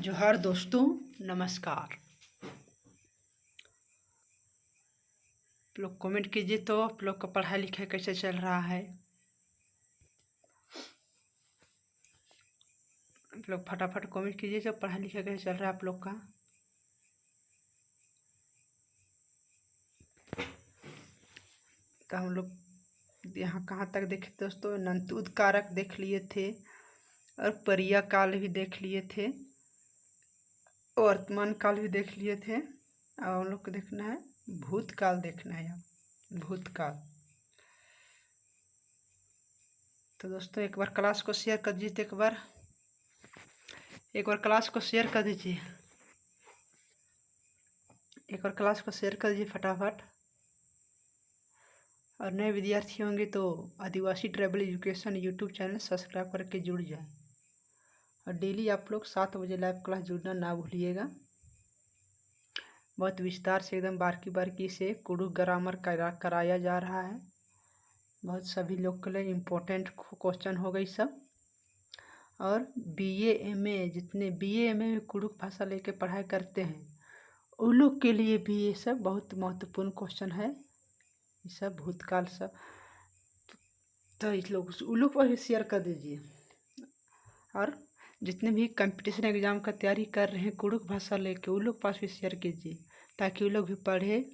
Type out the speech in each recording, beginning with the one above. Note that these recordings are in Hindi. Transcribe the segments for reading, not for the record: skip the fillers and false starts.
जोहार दोस्तों, नमस्कार। आप लोग कमेंट कीजिए तो आप लोग का पढ़ाई लिखाई कैसे चल रहा है। आप लोग फटाफट कमेंट कीजिए तो पढ़ाई लिखाई कैसे चल रहा है आप लोग का। तो हम लोग यहाँ कहाँ तक देखे दोस्तों, नंतुद कारक देख लिए थे और परिया काल भी देख लिए थे, वर्तमान काल भी देख लिए थे। अब हम लोग को देखना है भूतकाल, देखना है अब भूतकाल। तो दोस्तों एक बार क्लास को शेयर कर दीजिए, एक बार क्लास को शेयर कर दीजिए, एक बार क्लास को शेयर कर दीजिए फटाफट। और नए विद्यार्थी होंगे तो Adivasi travel education YouTube channel subscribe करके जुड़ जाएं। और डेली आप लोग 7 बजे लाइव क्लास जुड़ना ना भूलिएगा। बहुत विस्तार से एकदम बारीकी बारीकी से कुडुख ग्रामर कराया जा रहा है। बहुत सभी लोग के लिए इम्पोर्टेंट क्वेश्चन हो गई सब। और बीए एमए, जितने बीए एमए में कुडुख भाषा लेके पढ़ाई करते हैं उन लोग के लिए भी ये सब बहुत महत्वपूर्ण क्वेश्चन है। ये सब भूतकाल सब, तो इस लोग उन लोग पर भी शेयर कर दीजिए। और जितने भी कंपटीशन एग्ज़ाम का तैयारी कर रहे हैं कुडुख भाषा लेके उन लोग पास भी शेयर कीजिए, ताकि वो लोग भी पढ़े,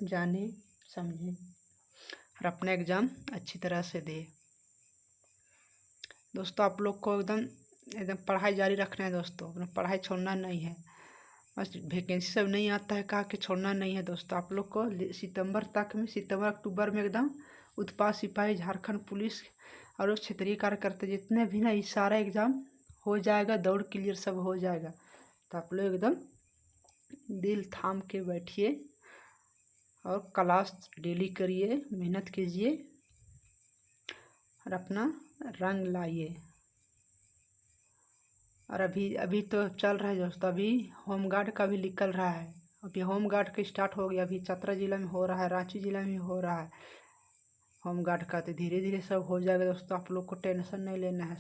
जाने, समझे और अपना एग्ज़ाम अच्छी तरह से दे। दोस्तों आप लोग को एकदम एकदम पढ़ाई जारी रखना है दोस्तों, अपना पढ़ाई छोड़ना नहीं है। बस वैकेंसी सब नहीं आता है कहा कि छोड़ना नहीं है दोस्तों। आप लोग को सितंबर तक में, सितंबर अक्टूबर में एकदम उत्पाद सिपाही, झारखंड पुलिस और क्षेत्रीय कार्यकर्ता जितने भी ना, ये सारा एग्ज़ाम हो जाएगा, दौड़ क्लियर सब हो जाएगा। तो आप लोग एकदम दिल थाम के बैठिए और क्लास डेली करिए, मेहनत कीजिए और अपना रंग लाइए। और अभी तो चल रहा है दोस्तों, अभी होमगार्ड का भी निकल रहा है। अभी होमगार्ड का स्टार्ट हो गया, अभी चतरा जिला में हो रहा है, रांची जिला में हो रहा है होमगार्ड का। तो धीरे धीरे सब हो जाएगा दोस्तों, आप लोग को टेंशन नहीं लेना है।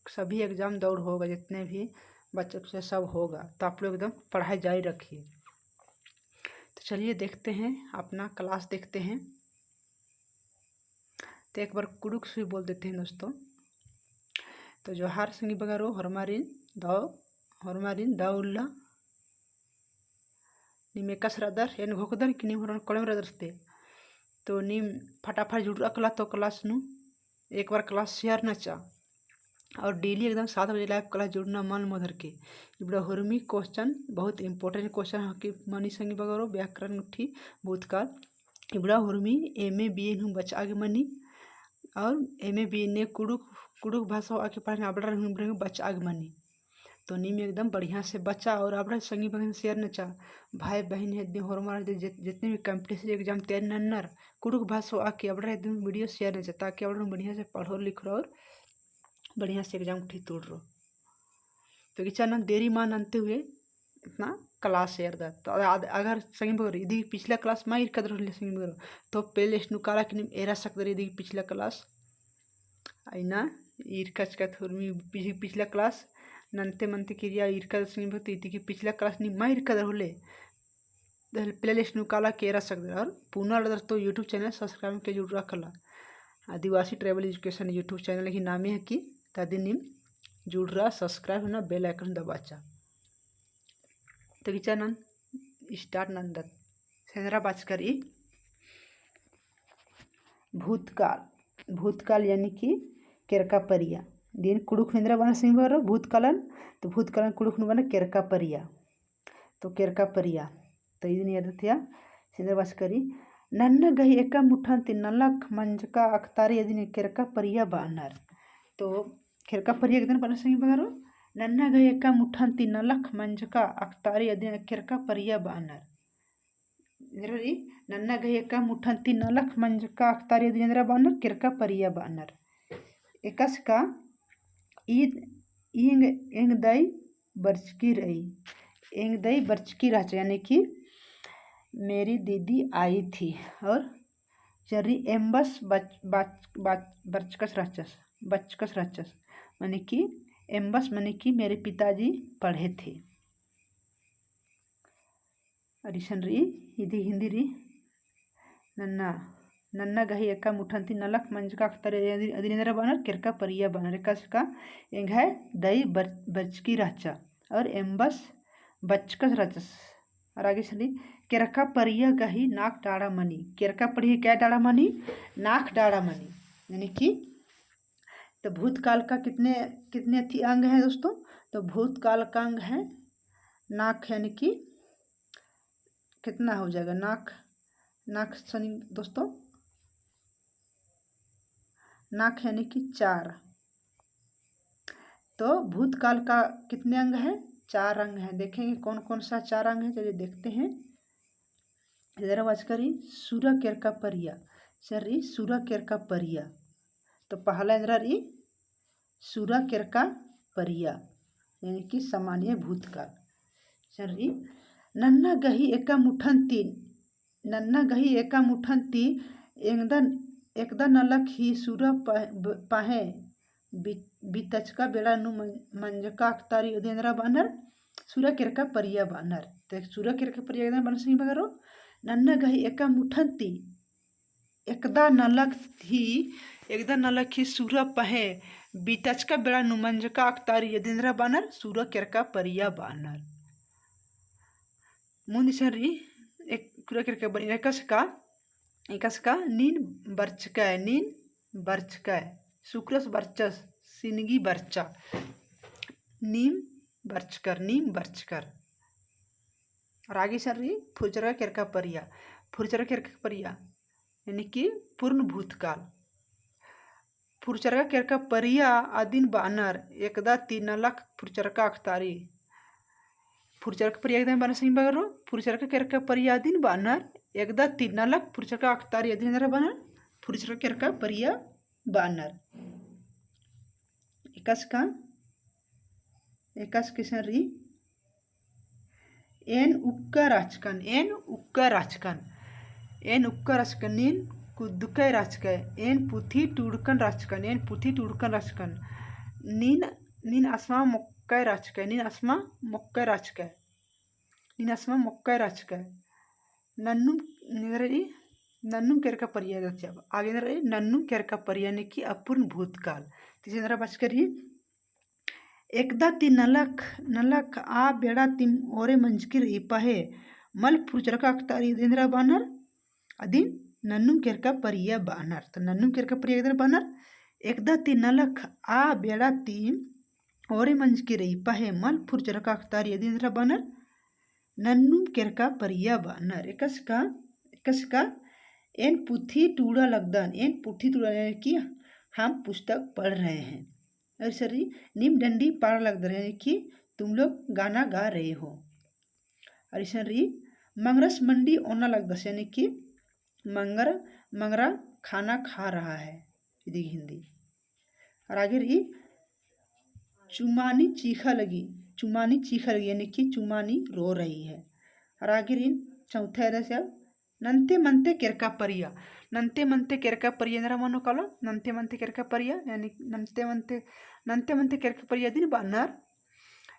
सभी एग्ज़ाम दौड़ होगा, जितने भी बच्चों से सब होगा। तो आप लोग एकदम पढ़ाई जारी रखिए। तो चलिए देखते हैं, अपना क्लास देखते हैं। तो एक बार कुडुख से बोल देते हैं दोस्तों। तो जोहार संगी बगारो हरमारिन दाउल्ला निमेका सरादर एन घोकदर कि निम हरन कड़म रदरते। तो निम फटाफट जुड़ अकला तो क्लास नु एक बार क्लास शेयर न चा। और डेली एकदम 7 बजे लाइव क्लास जुड़ना मन मधर के। इबड़ा हुर्मी क्वेश्चन बहुत इंपॉर्टेंट क्वेश्चन है कि मनी संगी बगरो व्याकरण उठी भूतकाल। इबड़ा हुर्मी एमए बीए नु बच आगे मनी और एमए बीए ने कुडुख भाषा आके पढ़ने आबड़ा बच आगे मनी। तो नीम एकदम बढ़िया से बचा और अपना संगी बहन शेयर न चा। भाई बहन है हरमार जितने भी कंपटीशन एग्जाम तैयारी नन्नर कुडुख भाषा आके अपना एकदम वीडियो शेयर न चा, ताकि अपना बढ़िया से पढ़ो लिखो और बढ़िया से एग्जाम ठीक तोड़ रहो। तो किचा न देरी मान अंते हुए इतना क्लास शेयर दा। तो अगर संगी बगर यदि पिछला क्लास माँ इरकद रहो संगी बगर तो पहले नुकारा कि एरा सकते यदि पिछला क्लास आईना इरकच का थोड़ी पिछला क्लास नंते मनते क्रिया इरकद संगी भक्ति इति पिछला क्लास नि माँ इरकद रहोले प्ले लिस्ट नुकाला केरा सकते। और पुनः तो यूट्यूब चैनल सब्सक्राइब के जरूर रखला। आदिवासी ट्रैवल एजुकेशन यूट्यूब चैनल की नामे है कि तादि निम जुड़ रहा सब्सक्राइब होना बेल आइकन दबाचा। तो किचा नन स्टार्ट नंदत सेंद्रा बाच करी। भूतकाल यानी कि केरका परिया दिन कुडुख निंद्रा बना सिंह बरो भूतकालन। तो भूतकालन कुडुख बना केरका परिया। तो केरका परिया तो ಇದನ್ನ ಎದತಿಯ ಸಿಂದರವಾಸ ಕರಿ ನನ್ನ ಗೈ ಏಕ ಮುಠಂತಿ ನಲಕ್ ಮಂಜಕ ಅಕ್ತಾರಿ ಅದನ್ನ ಕೆರಕ ಪರಿಯ ಬಾನರ್। तो ಕೆರಕ ಪರಿಯ ಇದನ್ನ ಬನ ಸಂಗಿ ಬಗಾರು ನನ್ನ ಗೈ ಏಕ ಮುಠಂತಿ ನಲಕ್ ಮಂಜಕ ಅಕ್ತಾರಿ ಅದನ್ನ ಕೆರಕ ಪರಿಯ ಬಾನರ್। ಇದರಲ್ಲಿ ನನ್ನ ಗೈ ಏಕ ಮುಠಂತಿ ನಲಕ್ ಮಂಜಕ ಅಕ್ತಾರಿ ಅದನ್ನ ಬಾನರ್ ಕೆರಕ ಪರಿಯ ಬಾನರ್। एकस का ईद इंग दई बरचकी रही, इंग दई बरचकी रह, यानी कि मेरी दीदी आई थी और जरी एम्बस बचकस रचस यानी कि एम्बस माने कि मेरे पिताजी पढ़े थे। अरिशन री इधी हिंदी री नन्ना नन्ना गही एका मुठंती नलक मंजका अख्तर अदिनेंद्र बनर किरका परिया बनर का एंग है दई बचकी राचा और एम्बस बचकस रचस। और आगे चली किरका परिया गही नाक डाड़ा मनी। किरका पढ़ी क्या डाड़ा मनी? नाक डाड़ा मनी। यानी कि तो भूतकाल का कितने कितने थी अंग हैं दोस्तों? तो भूतकाल का अंग है नाक, यानी कि कितना हो जाएगा? नाक नाक सनी दोस्तों, नाक यानी कि 4। तो भूतकाल का कितने अंग हैं? 4 अंग हैं। देखेंगे कौन कौन सा 4 अंग है, चलिए देखते हैं। इधर आवाज करी सूर्य केरका परिया सरी सूर्य केरका परिया। तो पहला इंद्र ई सूर्य केरका परिया यानी कि सामान्य भूतकाल। सरी नन्ना गही एका मुठन तीन। नन्ना गही एका मुठन ती एकदा नलक ही सूर्य पाहे बीतचका बेड़ा नु मंजका अख्तारी उदेंद्रा बानर सूर्य किरका परिया बानर। तो सूर्य किरका परिया एकदम बन सही बगरो नन्ना गही एका मुठन ती एकदा नलक ही सूर्य पाहे बीतचका बेड़ा नु मंजका अख्तारी उदेंद्रा बानर सूर्य किरका परिया बानर। मुंदी सरी एक सूर्य किरका बनी एकसका नीन बर्चका शुक्रस बर्चस सिनगी बर्चा नीम बर्चकर। और आगे चल रही फुरचरा किरका परिया यानी कि पूर्ण भूतकाल। फुरचरा किरका परिया आदिन बानर एकदा 3 लाख फुरचरका अख्तारी। फुरचरका परिया एकदम बना सही बगरो फुरचरका किरका परिया आदिन बानर एकदा 3 लाख फुरचरका अख्तारी आदिन बानर फुरचरका किरका परिया बानर। एकास किसन री एन उक्का राचकन नीन कुदुकै राचकै एन पुथी टूड़कन राचकन नीन अस्मा मोक्कै राचकै नन्नुम केरका परिया आगे नन्नुम केरका परिया ने की अपूर्ण भूतकाल। तीसरा बात करिए एकदा ती नलक आ बेड़ा तिम ओरे मंजकी रही पाहे मल फुरचरका अख्तारी देंद्रा बानर अदिन नन्नुम केरका परिया बानर। तो नन्नुम केरका परिया इधर बानर एकदा ती नलक आ बेड़ा तिम ओरे मंजकी रही पाहे मल फुरचरका अख्तारी देंद्रा बानर नन्नुम केरका परिया बानर। एकस का एन पुथी टूड़ा लगदन एन पुथी टूड़ा यानी कि हम पुस्तक पढ़ रहे हैं। और सरी नीम डंडी पार लगदन यानी कि तुम लोग गाना गा रहे हो। और सरी मंगरस मंडी ओना लगदस यानी कि मंगरा खाना खा रहा है हिंदी। और आगे रही चुमानी चीखा लगी यानी कि चुमानी रो रही है। और आगे रही चौथा है से नंते मनते केरका परिया इंद्रा मनो कलो नंते मनते केरका परिया यानी नंते मनते केरका परिया दिन बानर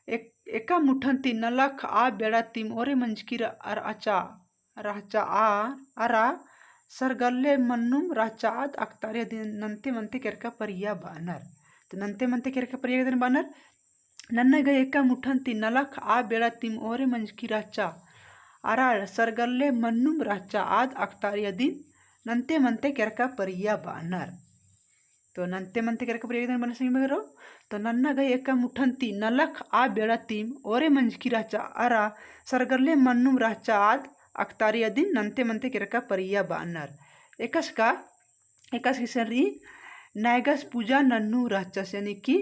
एका मुठन ती नलक आ बेड़ा तिम ओरे मंजकी राचा आरा सरगल्ले मन्नुम राचात अख्तारिया दिन नंते मनते केरका परिया बानर। तो नंते मनते केरका परिया दिन बानर नन्ना गए एका मुठन ती नलक आ बेड़ा तिम ओरे मंजकी राचा आरा सरगल्ले मन्नुम राचा आद अख्तारिया दिन नंते मनते केरका परिया बानर। तो नंते मनते केरका परिया दिन बना सही में तो नन्ना गई एका मुठन ती नलक आ बेड़ा तिम ओरे मंजकी राचा आरा सरगल्ले मन्नुम राचा आद अख्तारिया दिन नंते मनते केरका परिया बानर। एकस की सरी नायगस पूजा नन्नू राचस यानी कि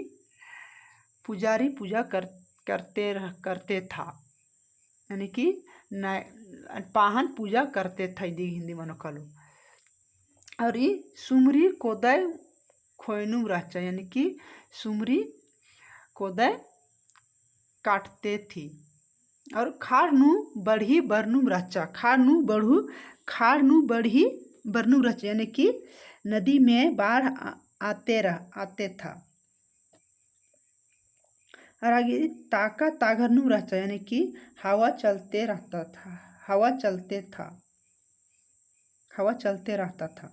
पुजारी पूजा करते था यानी कि पाहन पूजा करते था हिंदी मनो कलो। और ये सुमरी कोदय खोयनुम राचा यानी कि सुमरी कोदय काटते थी। और खारनु बढ़ी बरनुम राचा खारनु बढ़ी बरनुम राचा यानी कि नदी में बाढ़ आते था। और आगे ताका ताघर नु रहता, यानी कि हवा चलते रहता था, हवा चलते था, हवा चलते रहता था।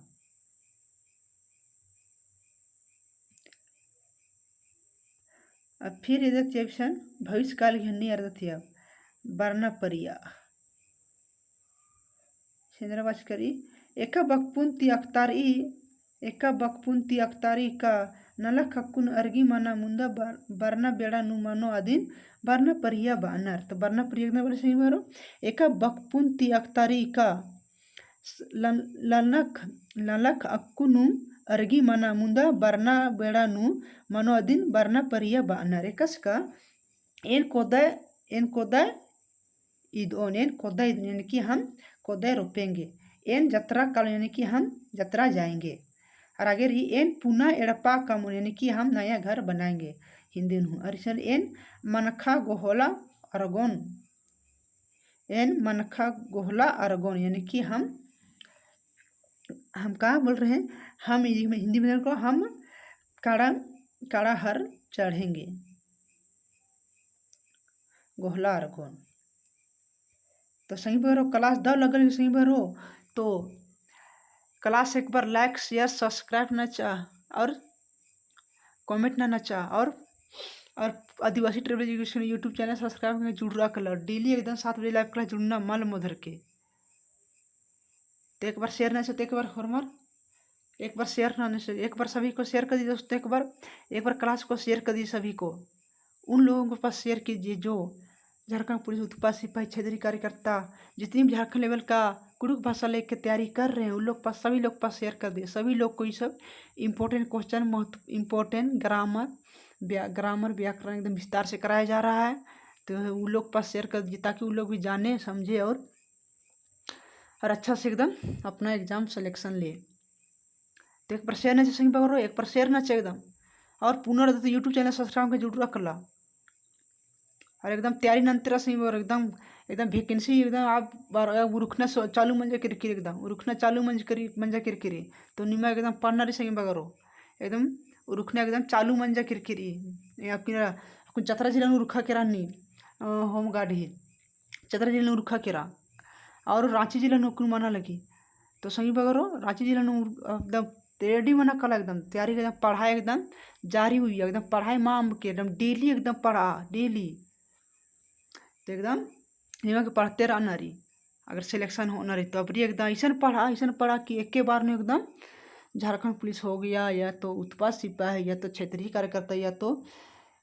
अब फिर इधर ऑप्शन भविष्य काल घनी अर्थ थी। अब वर्णा परिया सेंद्रवाच करी एका बकपुंती अख्तारी, एका बकपुंती अख्तारी का नलक हक्कुन अर्गी मना मुंदा बर्ना बेड़ा नु मनो अदिन बर्ना परिया बानर। तो बर्ना परिया कितना बोले सही मारो, एका बकपुंती अख्तारी का ललक ललक अक्कुनु अर्गी मना मुंदा बर्ना बेड़ा नु मनो अदिन बर्ना परिया बानर। एकस का एन कोदा ईद एन कोदा ईद यानी कि हम कोदे रोपेंगे। एन जत्रा काल यानी कि हम जत्रा जाएंगे। और आगे रही एन पुनः एड़पा कम यानी कि हम नया घर बनाएंगे हिंदी में। और इस एन मनखा गोहला अरगोन, एन मनखा गोहला अरगोन यानी कि हम कहाँ बोल रहे हैं, हम हिंदी में को हम काड़ा काड़ा हर चढ़ेंगे, गोहला अरगोन। तो सही भरो क्लास द लगल सही भरो। तो क्लास एक बार लाइक शेयर सब्सक्राइब न चाह और कमेंट ना चाह और Adivasi travel education YouTube channel subscribe करके जुड़ रहा कलर डेली एकदम 7 बजे लाइव क्लास जुड़ना मल मधर के। तो एक बार शेयर ना चाहते, एक बार फॉर्मर एक बार शेयर ना से एक बार सभी को शेयर कर दीजिए दोस्तों। एक बार क्लास को शेयर कर दीजिए सभी को, उन लोगों के पास शेयर कीजिए जो झारखंड पुलिस उत्पाद सिपाही क्षेत्रीय कार्यकर्ता जितनी भी झारखंड लेवल का कुड़ुक भाषा लेकर तैयारी कर रहे हैं उन लोग पास, सभी लोग पास शेयर कर दिए। सभी लोग को ये सब इम्पोर्टेंट क्वेश्चन इम्पोर्टेंट ग्रामर व्याकरण एकदम विस्तार से कराया जा रहा है। तो उन लोग पास शेयर कर दीजिए ताकि उन लोग भी जाने समझे और अच्छा से एकदम अपना एग्जाम सिलेक्शन ले। तो एक बार शेयर ना चाहिए पकड़ो, एक बार शेयर ना चाहिए एकदम। और पुनः यूट्यूब चैनल सब्सक्राइब कर जरूर रख ला और एकदम तैयारी नंतर से एकदम एकदम वैकेंसी एकदम आप रुखना चालू मंजा किरकिरी एकदम रुखना चालू मंजा किरकिरी। तो निमा एकदम पढ़ना सही बगरो एकदम रुखना एकदम चालू मंजा किरकिरी। फिर चतरा जिला में रुखा केरा नी होम गार्ड ही चतरा जिला में रुखा केरा और रांची जिला में माना लगी। तो सही बगरो रांची जिला में एकदम रेडी मना कल एकदम तैयारी एकदम पढ़ाई एकदम जारी हुई एकदम पढ़ाई माँ के एकदम डेली एकदम पढ़ा डेली। तो एकदम निमा के पढ़ते रहना रही अगर सिलेक्शन होना रही तो अब एकदम ऐसा पढ़ा कि एक के बार में एकदम झारखंड पुलिस हो गया या तो उत्पाद सिपाही या तो क्षेत्रीय कार्यकर्ता या तो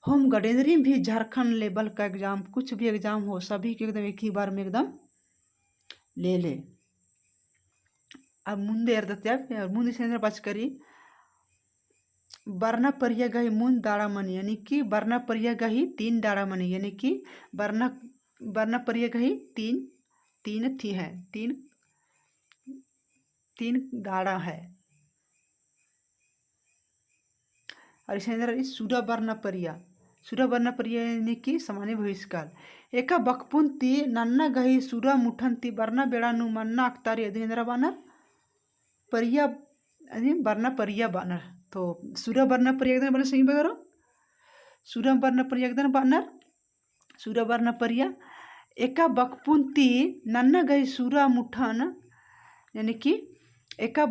होम गार्ड भी झारखंड लेवल का एग्जाम कुछ भी एग्जाम हो सभी के एकदम एक ही बार में एकदम ले। अब मुंदे से बच करी वर्णा परिया गही मुंद दाड़ा मनी यानी कि वर्णा परिया गही 3 दाड़ा मनी यानी कि वर्णा परिया गही 3 थी है 3 दाड़ा है। और इसे अंदर सूरा वर्णा परिया यानी कि सामान्य भविष्यकाल। एका बकपुंती नन्ना गही सूरा मुठंती वर्णा बेड़ा नु मन्ना अख्तारी अधीन बानर परिया वर्णा परिया बानर। तो सूर्य वर्ण परिया बने सही बगरो सूर्य वर्ण परिया बानर सूर्य वर्ण परिया एका बकपुंती नन्ना गई सूरा मुठन यानी कि एका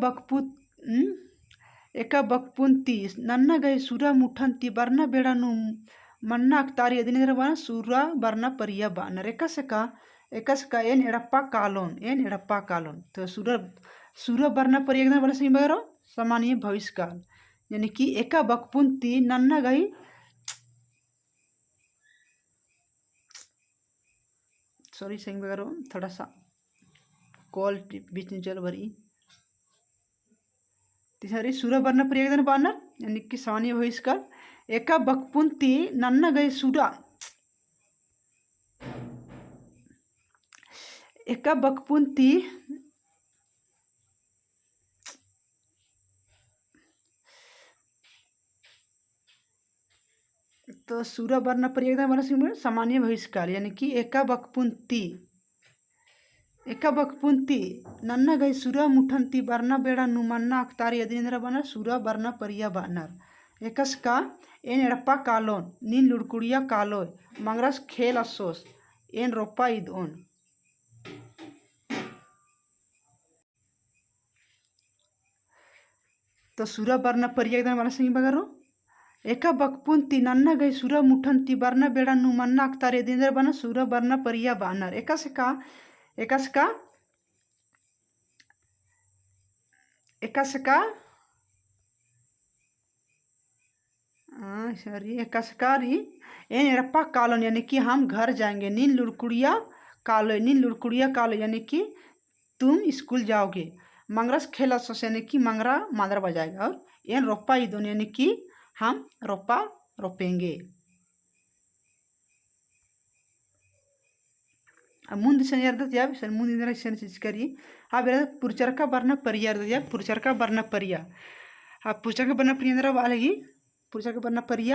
बकपुंती नन्ना गई सूरा मुठंती वर्ण बेड़ा नु मन्ना अख्तारी अधीन बानर सूरा वर्ण परिया बानर। एकस का एन एड़प्पा कालोन। तो सूर्य वर्ण परिया बने सही बगरो सामान्य भविष्यकाल यानी कि एका बकपुंती नन्ना गई सॉरी सही बगरो थोड़ा सा कॉल बीच में चल भरी तीसरी सूर्य वर्ण परिया बानर यानी कि सामान्य भविष्यकाल। एका बकपुंती नन्ना गई सूरा एका बकपुंती तो सूर्य वर्ण परिया बना सामान्य भविष्यकाल यानी कि एका बकपुंती नन्ना गई सूर्य मुठंती वर्णा बेड़ा नु मन्ना अख्तारी अधीन बानर सूर्य वर्ण परिया बानर। एकस का एन एड़प्पा कालोन नीन लुड़कुड़िया कालोय मंगरस खेल असोस एन रोप्पा इदोन। तो सुरा बर्ना परिया एकदम वाला संगी बगारो एका बकपुंती नन्ना गई सुरा मुठंती बर्ना बेड़ा नु मन्ना अक्तारे दिंदर बना सुरा बर्ना परिया बानर एकस का सॉरी एकसकारी एन एड़प्पा कालोन यानी कि हम घर जाएंगे। नीन लुड़कुड़िया कालो यानी कि तुम स्कूल जाओगे। मंगरस खेला सोस यानी कि मंगरा मादर बजाएगा। और एन रोप्पा इदोन यानी कि हम रोप्पा रोपेंगे। ಮುಂದೆ ಸನಿ ಇರ್ತದೆ ಯಾವ ಸರ್ ಮುಂದಿನ ಸನಿ ಸಿಸ್ಕರಿ ಆ ಬೇರೆ ಪುರ್ಚರ್ಕ ಬರ್ನ ಪರಿಯ ಇರ್ತದೆ ಪುರ್ಚರ್ಕ ಬರ್ನ ಪರಿಯ ಆ ಪುರ್ಚರ್ಕ ಬರ್ನ ಪರಿಯ ಅಂದ್ರೆ ವಾಲಗಿ ಪುರ್ಚರ್ಕ ಬರ್ನ ಪರಿಯ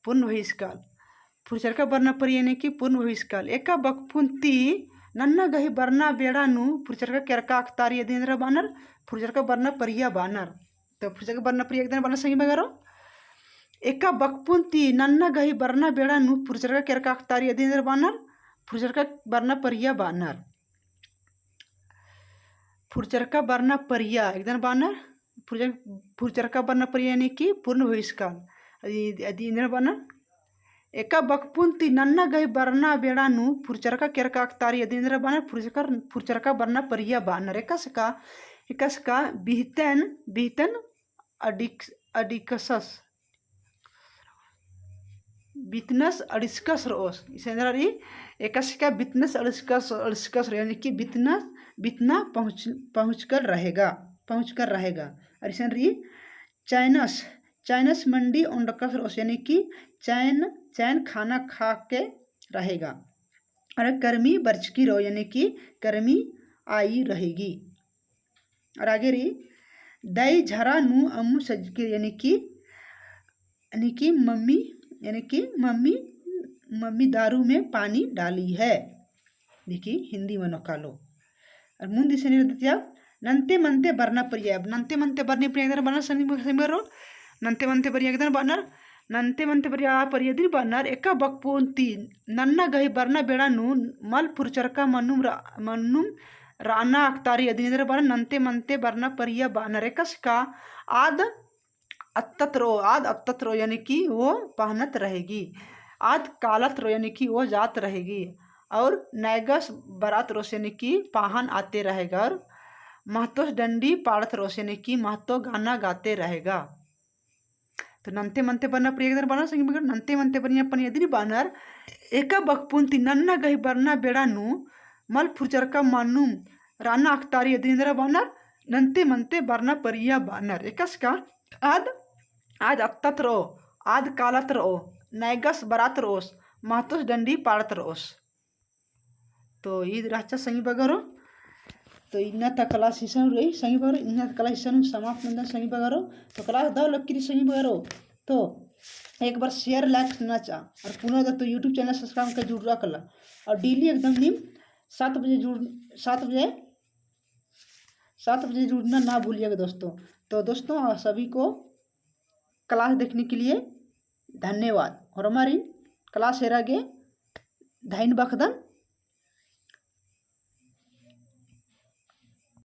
पूर्ण भविष्यकाल पुरचरका बरना परी यानी कि पूर्ण भविष्यकाल एका बकपुंती नन्ना गही बरना बेड़ानु पुरचरका केरका अख्तारी अधींद्र बानर पुरचरका बरना परिया बानर। तो पुरचरका बरना परिया एकदम बानर सही बगारो एका बकपुंती नन्ना गही बरना बेड़ानु पुरचरका केरका अख्तारी अधींद्र बानर पुरचरका बरना परिया बानर। पुरचरका बरना परिया एकदम बानर पुरचरका बरना परिया यानी कि पूर्ण भविष्यकाल अदी इंद्र बानर एका बकपुंती नन्ना गही बरना बेड़ानु पुरचरका केरका अख्तारी अदी इंद्र बानर पुरचरका बरना परिया बानर। एकसका बिहतन अडिकसस बितनस अडिस्कस रोस इसे एकसका बितनस अडिस्कस यानी कि बितना पहुँच कर रहेगा। और इसे चाइनस मंडी ओंडकस रोस यानी कि चैन खाना खा के रहेगा। और कर्मी बरचकी रो यानी कि कर्मी आई रहेगी। और आगे रही दई झरा नु अम्मू सजकी यानी कि मम्मी दारू में पानी डाली है। देखिए हिंदी में नकालो। और मुंदी से नहीं नंते मनते बरना परिया नंते मनते बरने परिया बना समीरो नंते मनते परिया एकदम बानर नंते मनते परिया परियदिन बानर एका बकपुंती नन्ना गही बरना बेड़ानु मल पुरचरका मन्नुम राना अख्तारी अधींद्र बानर नंते मनते बरना परिया बानर। एकसका आद अत्तत रो यानी कि वो पहनत रहेगी। आद कालत रो यानी कि वो जात रहेगी। और नैगस बरात रोस यानी कि पाहन आते रहेगा। और महतोस डंडी पाड़त रोस यानी कि महतो गाना गाते रहेगा। तो नंते मनते बरना परिया बानर संगी बगर नंते मनते बनिया पनियदिन बानर एका बकपुंती नन्ना गही बरना बेड़ानु मल फुरचरका मन्नुम राना अख्तारी अधींद्र बानर नंते मनते बरना परिया बानर। एकसका आज अत्तत रो आद कालत रो नैगस बरात रोस महतोस डंडी पाड़त रोस। तो ईद राचा संगी बगरो तो इन्ना तक क्लास हिस्सा रही संगी बगरो इन्ना क्लास हिस्सा समाप्त मंदन संगी बगरो। तो क्लास दाव लक्की संगी बगरो तो एक बार शेयर लाइक करना चाह और पुनः तो यूट्यूब चैनल सब्सक्राइब कर जुड़ रहा कला। और डेली एकदम नीम 7 बजे जुड़ना ना भूलिएगा दोस्तों। तो दोस्तों सभी को क्लास देखने के लिए धन्यवाद। और हमारी क्लास हेरागे धैन बखदन